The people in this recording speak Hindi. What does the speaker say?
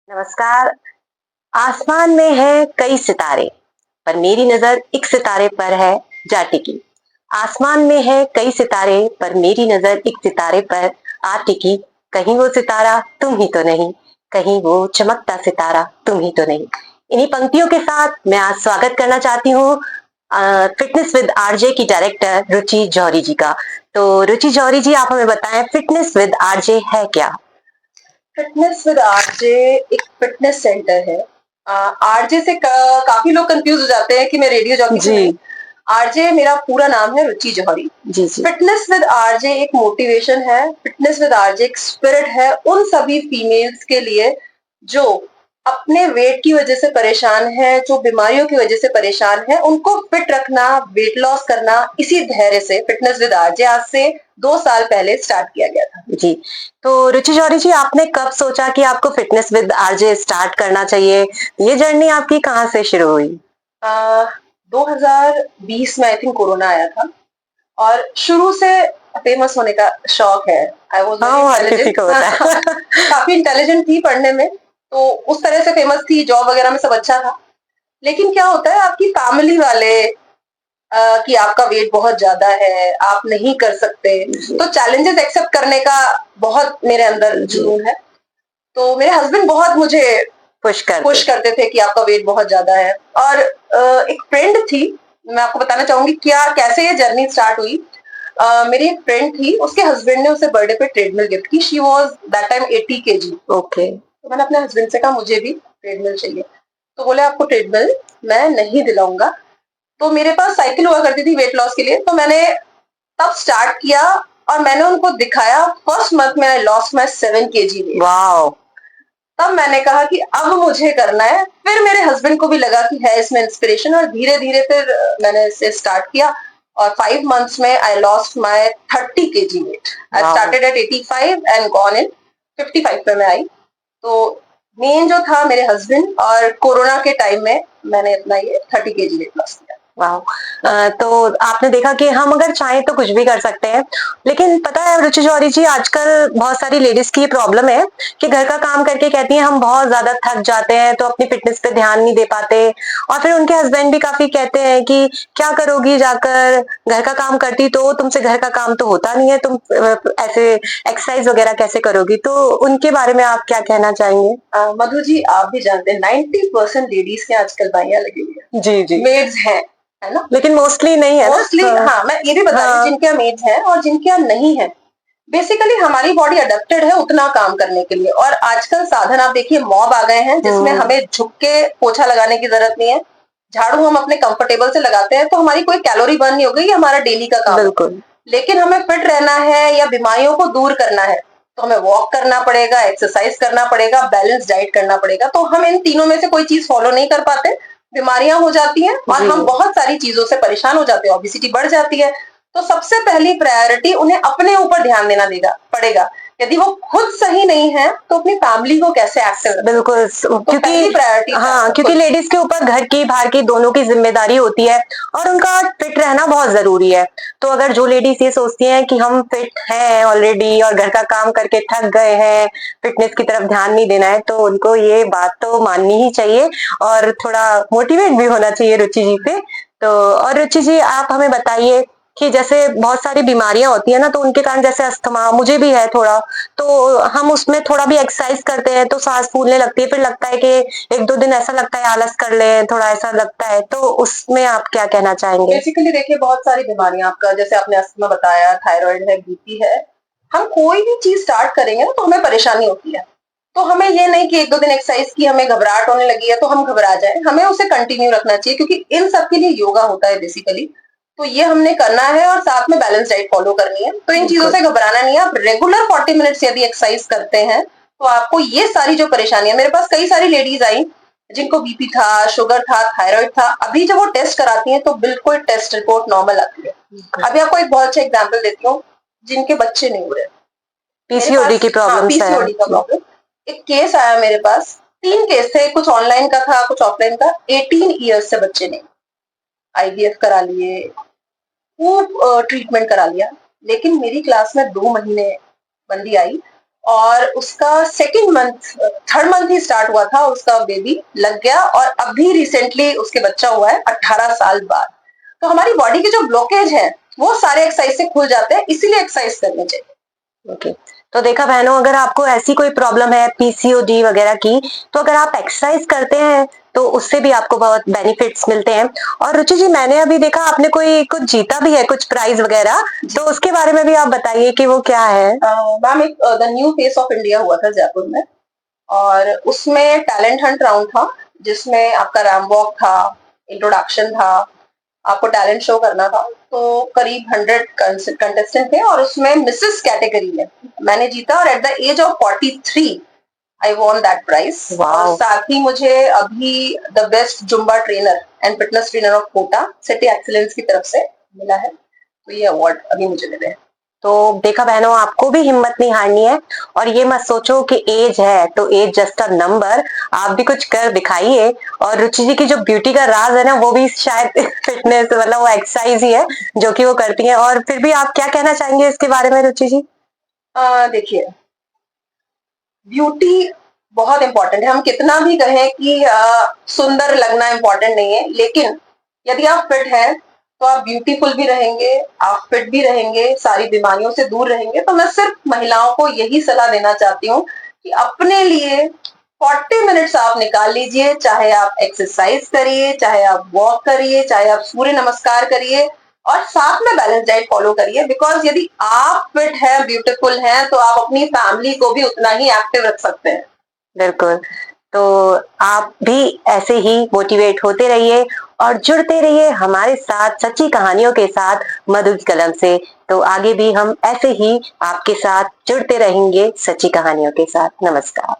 नमस्कार। आसमान में है कई सितारे, पर मेरी नजर एक सितारे पर है जा टिकी। आसमान में है कई सितारे, पर मेरी नजर एक सितारे पर आ टिकी। कहीं वो सितारा तुम ही तो नहीं, कहीं वो चमकता सितारा तुम ही तो नहीं। इन्हीं पंक्तियों के साथ मैं आज स्वागत करना चाहती हूँ फिटनेस विद आरजे की डायरेक्टर रुचि जौहरी जी का। तो रुचि जौहरी जी, आप हमें बताएं फिटनेस विद आरजे है क्या? फिटनेस विद आरजे एक फिटनेस सेंटर है। आरजे से काफी लोग कंफ्यूज हो जाते हैं कि मैं रेडियो जॉकी तो नहीं। आरजे मेरा पूरा नाम है रुचि जौहरी। जी जी। फिटनेस विद आरजे एक मोटिवेशन है, फिटनेस विद आरजे एक स्पिरिट है उन सभी फीमेल्स के लिए जो अपने वेट की वजह से परेशान है, जो बीमारियों की वजह से परेशान है, उनको फिट रखना, वेट लॉस करना। इसी धैर्य से फिटनेस विद आरजे आज से 2 साल पहले स्टार्ट किया गया था। जी। तो रुचि जौहरी जी, आपने कब सोचा कि आपको फिटनेस विद आरजे स्टार्ट करना चाहिए? ये जर्नी आपकी कहाँ से शुरू हुई? 2020 में आई थिंक कोरोना आया था और शुरू से फेमस होने का शौक है। आई वाज हाँ, हर वेरी किसी को होता है। इंटेलिजेंट। काफी इंटेलिजेंट थी पढ़ने में, तो उस तरह से फेमस थी, जॉब वगैरह में सब अच्छा था। लेकिन क्या होता है आपकी फैमिली वाले कि आपका वेट बहुत ज्यादा है, आप नहीं कर सकते, तो चैलेंजेस एक्सेप्ट करने का बहुत मेरे अंदर जुनून है। तो मेरे हस्बैंड बहुत मुझे पुश करते थे कि आपका वेट बहुत ज्यादा है। और एक फ्रेंड थी, मैं आपको बताना चाहूंगी क्या कैसे ये जर्नी स्टार्ट हुई। मेरी एक फ्रेंड थी, उसके हस्बैंड ने उसे बर्थडे पे ट्रेडमिल गिफ्ट की। She was that time 80 KG. Okay. तो मैंने अपने हस्बैंड से कहा मुझे भी ट्रेडमिल चाहिए। तो बोले आपको ट्रेडमिल मैं नहीं दिलाऊंगा। तो मेरे पास साइकिल हुआ करती थी वेट लॉस के लिए, तो मैंने तब स्टार्ट किया और मैंने उनको दिखाया। फर्स्ट मंथ में I lost my 7 KG weight. Wow! तब मैंने कहा कि अब मुझे करना है। फिर मेरे हस्बैंड को भी लगा कि है इसमें इंस्पिरेशन, और धीरे धीरे फिर मैंने इसे स्टार्ट किया। और 5 मंथ्स में I lost my 30 KG weight. I started at 85 and gone in 55 पे मैं आई। तो मेन जो था मेरे हस्बैंड, और कोरोना के टाइम में मैंने अपना ये 30 केजी वेट लॉस किया। वाओ! तो आपने देखा कि हम अगर चाहें तो कुछ भी कर सकते हैं। लेकिन पता है रुचि जौहरी जी, आजकल बहुत सारी लेडीज़ की ये प्रॉब्लम है कि घर का काम करके कहती हैं हम बहुत ज़्यादा थक जाते हैं, तो अपनी फ़िटनेस पे ध्यान नहीं दे पाते। और फिर उनके हस्बैंड भी काफ़ी कहते हैं कि क्या करोगी जाकर, घर का काम करती तो हो, तुमसे घर का काम तो होता नहीं है, तुम ऐसे एक्सरसाइज़ वगैरह कैसे करोगी? तो उनके बारे में आप क्या कहना चाहेंगे? मधु जी, आप भी जानते हैं 90% लेडीज के आजकल बाइयां लगी हुई है, जी, जी। मेड्स हैं, है ना? लेकिन मोस्टली नहीं है ना? मोस्टली हाँ, मैं ये भी बता रही हूँ हाँ। जिनके यहाँ मेड्स हैं और जिनके यहाँ नहीं है। बेसिकली हमारी बॉडी अडेप्टेड है उतना काम करने के लिए, और आजकल साधन आप देखिए मॉब आ गए हैं जिसमें हमें झुक के पोछा लगाने की जरूरत नहीं है। झाड़ू हम अपने कंफर्टेबल से लगाते हैं, तो हमारी कोई कैलोरी बर्न नहीं हो गई, ये हमारा डेली का काम है। बिल्कुल। लेकिन हमें फिट रहना है या बीमारियों को दूर करना है, तो हमें वॉक करना पड़ेगा, एक्सरसाइज करना पड़ेगा, बैलेंस डाइट करना पड़ेगा। तो हम इन तीनों में से कोई चीज फॉलो नहीं कर पाते, बीमारियां हो जाती हैं और हम बहुत सारी चीजों से परेशान हो जाते हैं, ओबेसिटी बढ़ जाती है। तो सबसे पहली प्रायोरिटी उन्हें अपने ऊपर ध्यान देना देगा पड़ेगा। यदि वो खुद सही नहीं है तो अपनी फैमिली को कैसे एक्टिव बिल्कुल, क्योंकि प्रायोरिटी हाँ, क्योंकि लेडीज के ऊपर घर की बाहर की दोनों की जिम्मेदारी होती है और उनका फिट रहना बहुत जरूरी है। तो अगर जो लेडीज ये सोचती हैं कि हम फिट हैं ऑलरेडी और घर का काम करके थक गए हैं, फिटनेस की तरफ ध्यान नहीं देना है, तो उनको ये बात तो माननी ही चाहिए और थोड़ा मोटिवेट भी होना चाहिए रुचि जी से। तो और रुचि जी, आप हमें बताइए कि जैसे बहुत सारी बीमारियां होती है ना, तो उनके कारण जैसे अस्थमा मुझे भी है थोड़ा, तो हम उसमें थोड़ा भी एक्सरसाइज करते हैं तो सांस फूलने लगती है, फिर लगता है कि 1-2 दिन ऐसा लगता है आलस कर लें, थोड़ा ऐसा लगता है, तो उसमें आप क्या कहना चाहेंगे? बेसिकली देखिए बहुत सारी बीमारियां, आपका जैसे आपने अस्थमा बताया, थायराइड है, बीपी है। हम कोई भी चीज स्टार्ट करेंगे ना तो हमें परेशानी होती है। तो हमें ये नहीं कि 1-2 दिन एक्सरसाइज की हमें घबराहट होने लगी है तो हम घबरा जाएं, हमें उसे कंटिन्यू रखना चाहिए, क्योंकि इन सब के लिए योगा होता है बेसिकली। तो ये हमने करना है और साथ में बैलेंस डाइट फॉलो करनी है। तो इन चीजों से घबराना नहीं है। आप रेगुलर 40 मिनट्स यदि एक्सरसाइज करते हैं तो आपको ये सारी जो परेशानियां, मेरे पास कई सारी लेडीज आई जिनको बीपी था, शुगर था, थायराइड था। अभी जब वो टेस्ट कराती हैं तो बिल्कुल टेस्ट रिपोर्ट नॉर्मल आती है। अभी आपको एक बहुत अच्छा एग्जाम्पल देती हूँ, जिनके बच्चे नहीं हो रहे। मेरे पीसीओडी पास की प्रॉब्लम्स है। पीसीओडी का प्रॉब्लम। एक केस आया मेरे पास, 3 केस थे, कुछ ऑनलाइन का था, कुछ ऑफलाइन का। 18 ईयर्स से बच्चे नहीं। आईवीएफ करा लिए, खूब ट्रीटमेंट करा लिया, लेकिन मेरी क्लास में 2 महीने बंदी आई और उसका सेकंड मंथ, थर्ड मंथ ही स्टार्ट हुआ था, उसका बेबी लग गया और अभी रिसेंटली उसके बच्चा हुआ है 18 साल बाद। तो हमारी बॉडी के जो ब्लॉकेज है वो सारे एक्सरसाइज से खुल जाते हैं, इसीलिए एक्सरसाइज करनी चाहिए। ओके। तो देखा बहनों, अगर आपको ऐसी कोई प्रॉब्लम है पीसीओडी वगैरह की, तो अगर आप एक्सरसाइज करते हैं तो उससे भी आपको बहुत बेनिफिट्स मिलते हैं। और रुचि जी, मैंने अभी देखा आपने कोई कुछ जीता भी है, कुछ प्राइज वगैरह, तो उसके बारे में भी आप बताइए कि वो क्या है। मैम, एक the new face of India हुआ था जयपुर में, और उसमें टैलेंट हंट राउंड था, जिसमें आपका रैम वॉक था, इंट्रोडक्शन था, आपको टैलेंट शो करना था। तो करीब 100 कंटेस्टेंट थे और उसमें मिसेस कैटेगरी में मैंने जीता, और at the age of 43 I won that prize. और साथ ही मुझे अभी the best zumba trainer and fitness trainer of Kota city excellence की तरफ से मिला है। तो ये अवार्ड अभी मुझे मिले हैं। तो देखा बहनों, आपको भी हिम्मत नहीं हारनी है, और ये मत सोचो कि एज है तो एज जस्ट अ नंबर, आप भी कुछ कर दिखाइए। और रुचि जी की जो ब्यूटी का राज है ना, वो भी शायद फिटनेस, मतलब वो एक्सरसाइज ही है जो कि वो करती हैं। और फिर भी आप क्या कहना चाहेंगे इसके बारे में रुचि जी? देखिए, ब्यूटी बहुत इंपॉर्टेंट है। हम कितना भी कहें कि सुंदर लगना इंपॉर्टेंट नहीं है, लेकिन यदि आप फिट हैं तो आप ब्यूटीफुल भी रहेंगे, आप फिट भी रहेंगे, सारी बीमारियों से दूर रहेंगे। तो मैं सिर्फ महिलाओं को यही सलाह देना चाहती हूँ कि अपने लिए 40 मिनट्स आप निकाल लीजिए, चाहे आप एक्सरसाइज करिए, चाहे आप वॉक करिए, चाहे आप सूर्य नमस्कार करिए, और साथ में बैलेंस डाइट फॉलो करिए। बिकॉज यदि आप फिट हैं, ब्यूटीफुल हैं, तो आप अपनी फैमिली को भी उतना ही एक्टिव रख सकते हैं। बिल्कुल। तो आप भी ऐसे ही मोटिवेट होते रहिए और जुड़ते रहिए हमारे साथ सच्ची कहानियों के साथ मधु की कलम से। तो आगे भी हम ऐसे ही आपके साथ जुड़ते रहेंगे सच्ची कहानियों के साथ। नमस्कार।